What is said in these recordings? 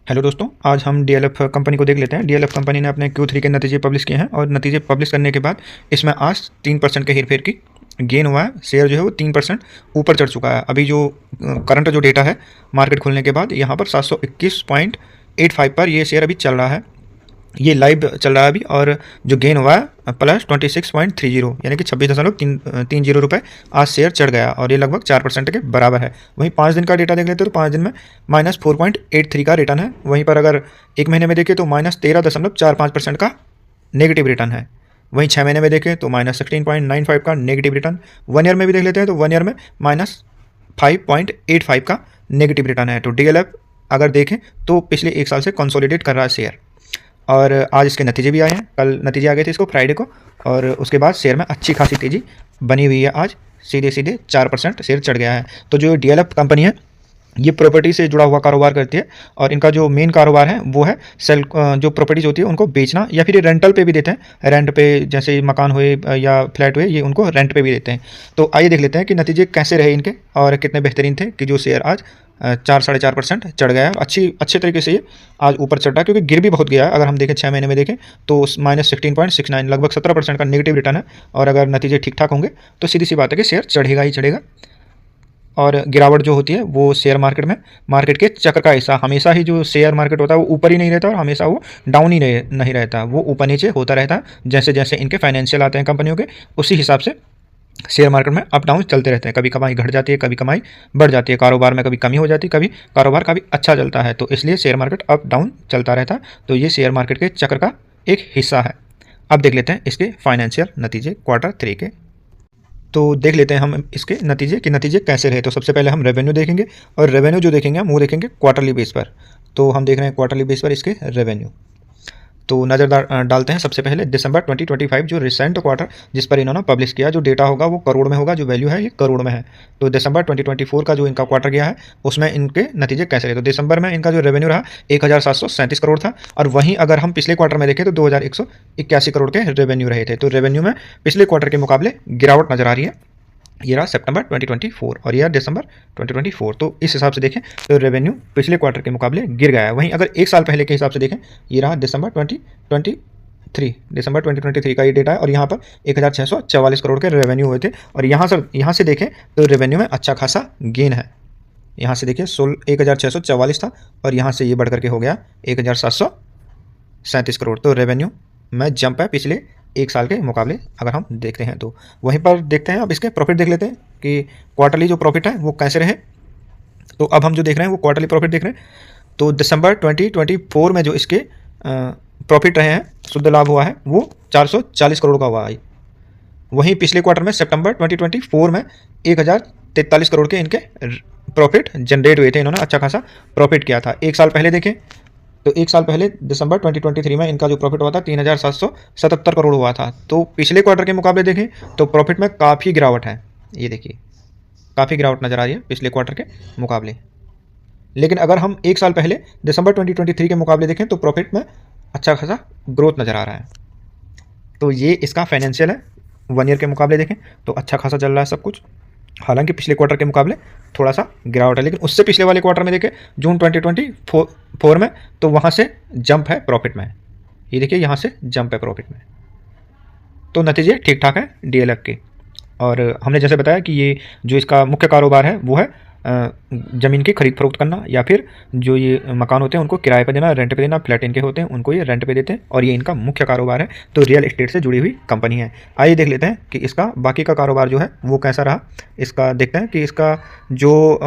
Hello दोस्तों, आज हम डीएलएफ कंपनी को देख लेते हैं। डीएलएफ कंपनी ने अपने Q3 के नतीजे पब्लिश किए हैं और नतीजे पब्लिश करने के बाद इसमें आज 3% के हेरफेर की गेन हुआ है। शेयर जो है वो 3% ऊपर चढ़ चुका है। अभी जो करंट जो डेटा है मार्केट खुलने के बाद यहाँ पर 721.85 पर ये शेयर अभी चल रहा है। ये लाइव चल रहा है अभी और जो गेन हुआ है प्लस 26.30 यानी कि 26.30 रुपये आज शेयर चढ़ गया और ये लगभग 4% के बराबर है। वहीं 5 दिन का डेटा देख लेते तो 5 दिन में -4.83 का रिटर्न है। वहीं पर अगर एक महीने में देखें तो -13.45% का नेगेटिव रिटर्न है। वहीं 6 महीने में देखें तो -16.95 का नेगेटिव रिटर्न। 1 ईयर में भी देख लेते हैं तो 1 ईयर में -5.85 का नेगेटिव रिटर्न है। तो डीएलएफ अगर देखें तो पिछले 1 साल से कंसोलिडेट कर रहा है शेयर और आज इसके नतीजे भी आए हैं। कल नतीजे आ गए थे इसको फ्राइडे को और उसके बाद शेयर में अच्छी खासी तेज़ी बनी हुई है। आज सीधे 4% शेयर चढ़ गया है। तो जो डीएलएफ कंपनी है ये प्रॉपर्टी से जुड़ा हुआ कारोबार करती है और इनका जो मेन कारोबार है वो है सेल जो प्रॉपर्टीज़ होती है उनको बेचना या फिर ये रेंटल पे भी देते हैं। रेंट पे जैसे मकान हुए या फ्लैट हुए ये उनको रेंट पे भी देते हैं। तो आइए देख लेते हैं कि नतीजे कैसे रहे इनके और कितने बेहतरीन थे कि जो शेयर आज 4-4.5% चढ़ गया है। अच्छे तरीके से ये आज ऊपर चढ़ रहा है क्योंकि गिर भी बहुत गया है। अगर हम देखें 6 महीने में देखें तो -16.69 लगभग 17% का नेगेटिव रिटर्न है और अगर नतीजे ठीक ठाक होंगे तो सीधी सी बात है कि शेयर चढ़ेगा ही चढ़ेगा। और गिरावट जो होती है वो शेयर मार्केट में मार्केट के चक्र का हिस्सा। हमेशा ही जो शेयर मार्केट होता है वो ऊपर ही नहीं रहता और हमेशा वो डाउन ही नहीं रहता, वो ऊपर नीचे होता रहता है। जैसे जैसे इनके फाइनेंशियल आते हैं कंपनियों के उसी हिसाब से शेयर मार्केट में अप डाउन चलते रहते हैं। कभी कमाई घट जाती है, कभी कमाई बढ़ जाती है, कारोबार में कभी कमी हो जाती है, कभी कारोबार काफ़ी अच्छा चलता है। तो इसलिए शेयर मार्केट अप डाउन चलता रहता है। तो ये शेयर मार्केट के चक्र का एक हिस्सा है। अब देख लेते हैं इसके फाइनेंशियल नतीजे Q3 के। तो देख लेते हैं हम इसके नतीजे कि नतीजे कैसे रहे। तो सबसे पहले हम रेवेन्यू देखेंगे और रेवेन्यू जो देखेंगे हम वो देखेंगे क्वार्टरली बेस पर। तो हम देख रहे हैं क्वार्टरली बेस पर इसके रेवेन्यू। तो नज़र डालते हैं सबसे पहले दिसंबर 2025 जो रिसेंट क्वार्टर जिस पर इन्होंने पब्लिश किया। जो डेटा होगा वो करोड़ में होगा, जो वैल्यू है ये करोड़ में है। तो दिसंबर 2024 का जो इनका क्वार्टर गया है उसमें इनके नतीजे कैसे रहे। तो दिसंबर में इनका जो रेवेन्यू रहा 1737 करोड़ था और वहीं अगर हम पिछले क्वार्टर में देखें तो 2181 करोड़ के रेवेन्यू रहे थे। तो रेवेन्यू में पिछले क्वार्टर के मुकाबले गिरावट नजर आ रही है। ये रहा सितंबर 2024 और यह दिसंबर 2024। तो इस हिसाब से देखें तो रेवेन्यू पिछले क्वार्टर के मुकाबले गिर गया है। वहीं अगर 1 साल पहले के हिसाब से देखें ये रहा दिसंबर 2023 का ये डेटा है और यहाँ पर 1644 करोड़ के रेवेन्यू हुए थे। और यहाँ से देखें तो रेवेन्यू में अच्छा खासा गेन है। यहाँ से देखिए 1644 था और यहाँ से ये बढ़ करके हो गया 1737 करोड़। तो रेवेन्यू में जंप है पिछले 1 साल के मुकाबले अगर हम देखते हैं तो। वहीं पर देखते हैं अब इसके प्रॉफिट देख लेते हैं कि क्वार्टरली जो प्रॉफिट है वो कैसे रहे। तो अब हम जो देख रहे हैं वो क्वार्टरली प्रॉफिट देख रहे हैं। तो दिसंबर 2024 में जो इसके प्रॉफिट रहे हैं, शुद्ध लाभ हुआ है वो 440 करोड़ का हुआ है। वहीं पिछले क्वार्टर में सितंबर 2024 में 1043 करोड़ के इनके प्रॉफिट जनरेट हुए थे। इन्होंने अच्छा खासा प्रॉफिट किया था। 1 साल पहले देखें तो 1 साल पहले दिसंबर 2023 में इनका जो प्रॉफिट हुआ था 3777 करोड़ हुआ था। तो पिछले क्वार्टर के मुकाबले देखें तो प्रॉफिट में काफ़ी गिरावट है। ये देखिए काफ़ी गिरावट नज़र आ रही है पिछले क्वार्टर के मुकाबले। लेकिन अगर हम 1 साल पहले दिसंबर 2023 के मुकाबले देखें तो प्रॉफिट में अच्छा खासा ग्रोथ नज़र आ रहा है। तो ये इसका फाइनेंशियल है। 1 ईयर के मुकाबले देखें तो अच्छा खासा चल रहा है सब कुछ। हालांकि पिछले क्वार्टर के मुकाबले थोड़ा सा गिरावट है, लेकिन उससे पिछले वाले क्वार्टर में देखें जून 2024 में तो वहाँ से जंप है प्रॉफिट में। ये देखिए यहाँ से जंप है प्रॉफिट में। तो नतीजे ठीक ठाक है डीएलएफ के। और हमने जैसे बताया कि ये जो इसका मुख्य कारोबार है वो है ज़मीन की खरीद फरोख्त करना या फिर जो ये मकान होते हैं उनको किराए पर देना, रेंट पे देना। फ्लैट इनके होते हैं उनको ये रेंट पे देते हैं और ये इनका मुख्य कारोबार है। तो रियल एस्टेट से जुड़ी हुई कंपनी है। आइए देख लेते हैं कि इसका बाकी का कारोबार जो है वो कैसा रहा। इसका देखते हैं कि इसका जो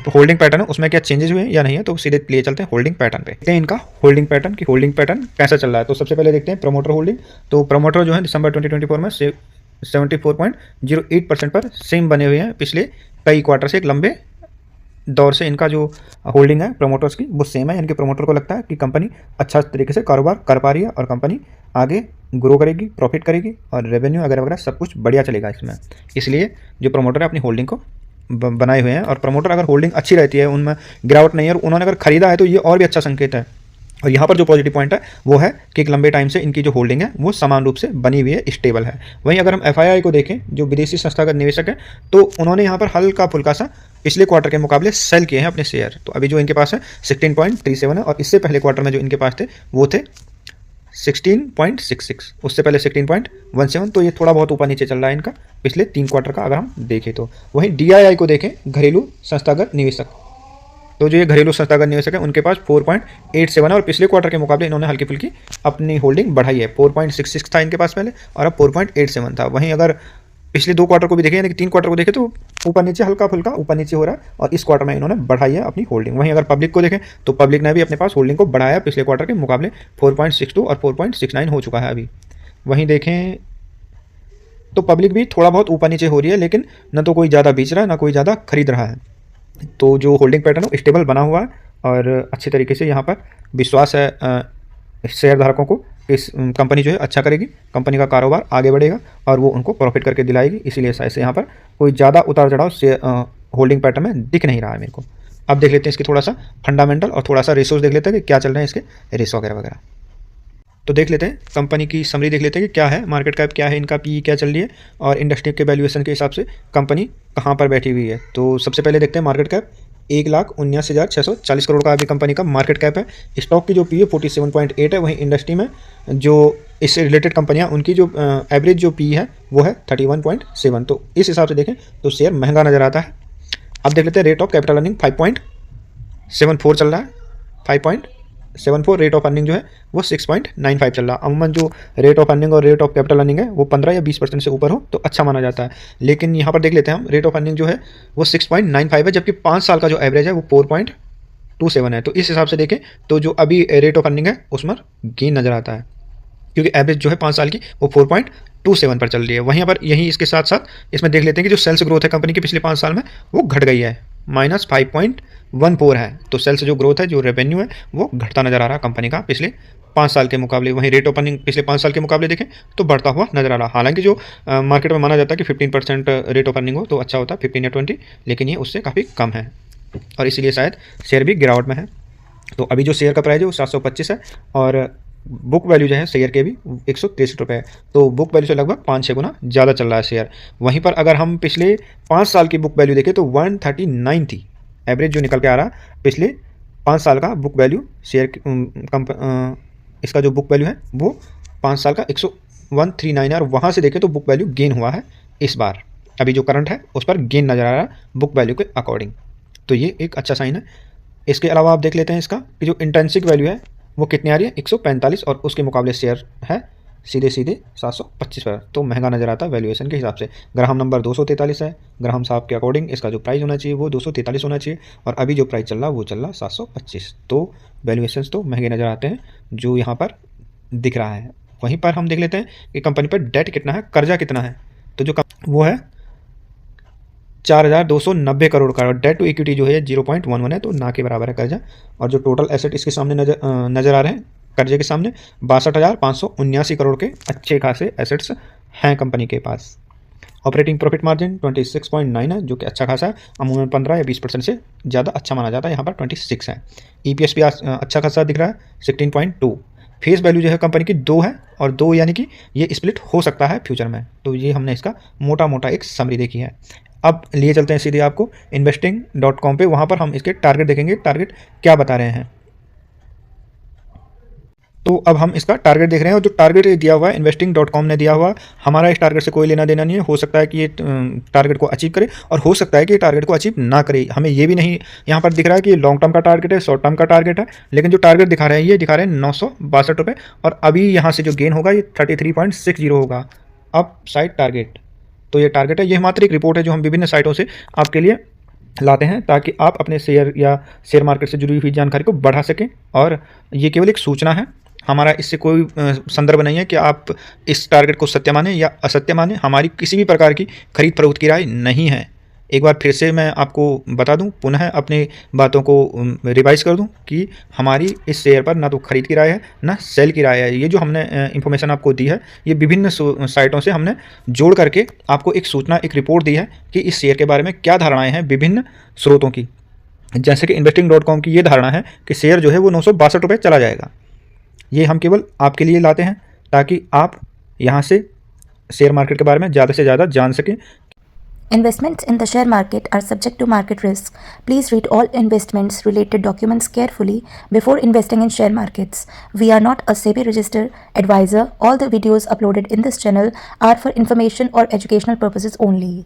होल्डिंग पैटर्न है उसमें क्या चेंजेस हुए या नहीं है। तो सीधे लिए चलते हैं होल्डिंग पैटर्न पे। देखते हैं इनका होल्डिंग पैटर्न कि होल्डिंग पैटर्न कैसा चल रहा है। तो सबसे पहले देखते हैं प्रमोटर होल्डिंग। तो प्रमोटर जो है दिसंबर 2024 में 74.08% पर सेम बने हुए हैं। पिछले कई क्वार्टर से एक लंबे दौर से इनका जो होल्डिंग है प्रमोटर्स की वो सेम है। इनके प्रमोटर को लगता है कि कंपनी अच्छा तरीके से कारोबार कर पा रही है और कंपनी आगे ग्रो करेगी, प्रॉफिट करेगी और रेवेन्यू वगैरह वगैरह सब कुछ बढ़िया चलेगा इसमें। इसलिए जो प्रमोटर है अपनी होल्डिंग को बनाए हुए हैं। और प्रमोटर अगर होल्डिंग अच्छी रहती है, उनमें गिरावट नहीं है और उन्होंने अगर खरीदा है तो ये और भी अच्छा संकेत है। और यहाँ पर जो पॉजिटिव पॉइंट है वो है कि एक लंबे टाइम से इनकी जो होल्डिंग है वो समान रूप से बनी हुई है, स्टेबल है। वहीं अगर हम एफआईआई को देखें जो विदेशी संस्थागत निवेशक है तो उन्होंने यहाँ पर हल्का फुल्का सा पिछले क्वार्टर के मुकाबले सेल किए हैं अपने शेयर। तो अभी जो इनके पास है 16.37 है, और इससे पहले क्वार्टर में जो इनके पास थे वो थे 16.66, उससे पहले 16.17। तो ये थोड़ा बहुत ऊपर नीचे चल रहा है इनका पिछले 3 क्वार्टर का अगर हम देखें तो। वहीं DII को देखें, घरेलू संस्थागत निवेशक, तो जो ये घरेलू संस्थागत निवेशक है उनके पास 4.87 है, और पिछले क्वार्टर के मुकाबले इन्होंने हल्की फुल्की अपनी होल्डिंग बढ़ाई है। 4.66 था इनके पास पहले, और अब 4.87 था। वहीं अगर पिछले 2 क्वार्टर को भी देखें, यानी कि 3 क्वार्टर को देखें, तो ऊपर नीचे हल्का फुल्का ऊपर नीचे हो रहा है, और इस क्वार्टर में इन्होंने बढ़ाई है अपनी होल्डिंग। वहीं अगर पब्लिक को देखें तो पब्लिक ने भी अपने पास होल्डिंग को बढ़ाया पिछले क्वार्टर के मुकाबले, 4.62 और 4.69 हो चुका है अभी। वहीं देखें तो पब्लिक भी थोड़ा बहुत ऊपर नीचे हो रही है, लेकिन न तो कोई ज़्यादा बेच रहा है ना कोई ज़्यादा खरीद रहा है। तो जो होल्डिंग पैटर्न है स्टेबल बना हुआ है, और अच्छे तरीके से यहाँ पर विश्वास है शेयर धारकों को, इस कंपनी जो है अच्छा करेगी, कंपनी का कारोबार आगे बढ़ेगा और वो उनको प्रॉफिट करके दिलाएगी। इसीलिए ऐसे यहाँ पर कोई ज़्यादा उतार चढ़ाव शेयर होल्डिंग पैटर्न में दिख नहीं रहा है मेरे को। अब देख लेते हैं इसकी थोड़ा सा फंडामेंटल और थोड़ा सा रेशोज देख लेते हैं कि क्या चल रहे हैं इसके रेशो वगैरह वगैरह। तो देख लेते हैं कंपनी की समरी देख लेते हैं कि क्या है, मार्केट कैप क्या है, इनका PE क्या चल रही है, और इंडस्ट्री के वैल्यूएशन के हिसाब से कंपनी कहाँ पर बैठी हुई है। तो सबसे पहले देखते हैं मार्केट कैप 1,79,640 करोड़ का अभी कंपनी का मार्केट कैप है। स्टॉक की जो PE 47.8 है। वहीं इंडस्ट्री में जो इससे रिलेटेड कंपनियां उनकी जो एवरेज जो PE है वो है 31.7। तो इस हिसाब से देखें तो शेयर महंगा नज़र आता है। अब देख लेते हैं रेट ऑफ कैपिटल अर्निंग 5.74 चल रहा है। 5.74 रेट ऑफ अर्निंग जो है वो 6.95 चल रहा है। अमूमन जो रेट ऑफ अर्निंग और रेट ऑफ कैपिटल अर्निंग है वो 15 या 20% से ऊपर हो तो अच्छा माना जाता है। लेकिन यहाँ पर देख लेते हैं हम, रेट ऑफ अर्निंग जो है वो 6.95 है, जबकि 5 साल का जो एवरेज है वो 4.27 है। तो इस हिसाब से देखें तो जो अभी रेट ऑफ अर्निंग है उसमें गेन नज़र आता है, क्योंकि एवरेज जो है 5 साल की वो 4.27 पर चल रही है। वहीं पर यहीं इसके साथ साथ इसमें देख लेते हैं कि जो सेल्स ग्रोथ है कंपनी की पिछले 5 साल में वो घट गई है, -5.14 है। तो सेल्स जो ग्रोथ है, जो रेवेन्यू है वो घटता नज़र आ रहा है कंपनी का पिछले 5 साल के मुकाबले। वहीं रेट ऑफ अर्निंग पिछले 5 साल के मुकाबले देखें तो बढ़ता हुआ नज़र आ रहा है। हालांकि जो मार्केट में माना जाता है कि 15% रेट ऑफ अर्निंग हो तो अच्छा होता है, 15 या 20, लेकिन ये उससे काफ़ी कम है और इसीलिए शायद शेयर भी गिरावट में है। तो अभी जो शेयर का प्राइस है वो 725 है, और बुक वैल्यू जो है शेयर के भी 163 रुपये है। तो बुक वैल्यू से लगभग 5-6 गुना ज़्यादा चल रहा है शेयर। वहीं पर अगर हम पिछले 5 साल की बुक वैल्यू देखें तो 139 थी, एवरेज जो निकल के आ रहा पिछले 5 साल का बुक वैल्यू शेयर इसका जो बुक वैल्यू है वो 5 साल का 139 है, और वहाँ से देखें तो बुक वैल्यू गेन हुआ है इस बार। अभी जो करंट है उस पर गेन नज़र आ रहा है बुक वैल्यू के अकॉर्डिंग, तो ये एक अच्छा साइन है। इसके अलावा आप देख लेते हैं इसका कि जो इंट्रिंसिक वैल्यू है वो कितनी आ रही है, 145, और उसके मुकाबले शेयर है सीधे 725 पर। तो महंगा नज़र आता है वैल्यूएशन के हिसाब से। ग्राहम नंबर 243 है, ग्राहम साहब के अकॉर्डिंग इसका जो प्राइस होना चाहिए वो 243 होना चाहिए, और अभी जो प्राइस चल रहा है वो चल रहा 725। तो वैल्यूएशन तो महंगे नज़र आते हैं जो यहाँ पर दिख रहा है। वहीं पर हम देख लेते हैं कि कंपनी पर डेट कितना है, कर्जा कितना है। तो जो वो है 4,290 करोड़ का, डेट टू इक्विटी जो है 0.11 है, तो ना के बराबर है कर्जा। और जो टोटल एसेट इसके सामने नज़र आ रहे हैं कर्जे के सामने 62,579 करोड़ के अच्छे खासे एसेट्स हैं कंपनी के पास। ऑपरेटिंग प्रॉफिट मार्जिन 26.9 है, जो कि अच्छा खासा है। अमूमन 15 या 20% से ज़्यादा अच्छा माना जाता है, यहाँ पर 26 है। EPS भी अच्छा खासा दिख रहा है 16.2। फेस वैल्यू जो है कंपनी की 2 है, और 2 यानी कि ये स्प्लिट हो सकता है फ्यूचर में। तो ये हमने इसका मोटा मोटा एक समरी देखी है। अब लिए चलते हैं सीधे आपको investing.com पे, वहाँ पर हम इसके टारगेट देखेंगे, टारगेट क्या बता रहे हैं। तो अब हम इसका टारगेट देख रहे हैं, और जो टारगेट दिया हुआ है investing.com ने दिया हुआ, हमारा इस टारगेट से कोई लेना देना नहीं है। हो सकता है कि ये टारगेट को अचीव करे, और हो सकता है कि ये टारगेट को अचीव ना करे। हमें ये भी नहीं यहाँ पर दिख रहा है कि लॉन्ग टर्म का टारगेट है, शॉर्ट टर्म का टारगेट है, लेकिन जो टारगेट दिखा रहे हैं ये दिखा रहे हैं 962 रुपये, और अभी यहाँ से जो गेन होगा ये 33.60 होगा अप साइड टारगेट। तो ये टारगेट है। ये मात्र एक रिपोर्ट है जो हम विभिन्न साइटों से आपके लिए लाते हैं, ताकि आप अपने शेयर या शेयर मार्केट से जुड़ी हुई जानकारी को बढ़ा सकें। और ये केवल एक सूचना है, हमारा इससे कोई संदर्भ नहीं है कि आप इस टारगेट को सत्य माने या असत्य माने। हमारी किसी भी प्रकार की खरीद फरोख्त की राय नहीं है। एक बार फिर से मैं आपको बता दूं, पुनः अपनी बातों को रिवाइज कर दूं कि हमारी इस शेयर पर ना तो खरीद की राय है ना सेल की राय है। ये जो हमने इन्फॉर्मेशन आपको दी है ये विभिन्न साइटों से हमने जोड़ करके आपको एक सूचना, एक रिपोर्ट दी है कि इस शेयर के बारे में क्या धारणाएं हैं विभिन्न स्रोतों की। जैसे कि investing.com की ये धारणा है कि शेयर जो है वो 962 रुपये चला जाएगा। ये हम केवल आपके लिए लाते हैं ताकि आप यहाँ से शेयर मार्केट के बारे में ज़्यादा से ज़्यादा जान सकें। Investments in the share market are subject to market risk. Please read all investments related documents carefully before investing in share markets. We are not a SEBI registered advisor. All the videos uploaded in this channel are for information or educational purposes only.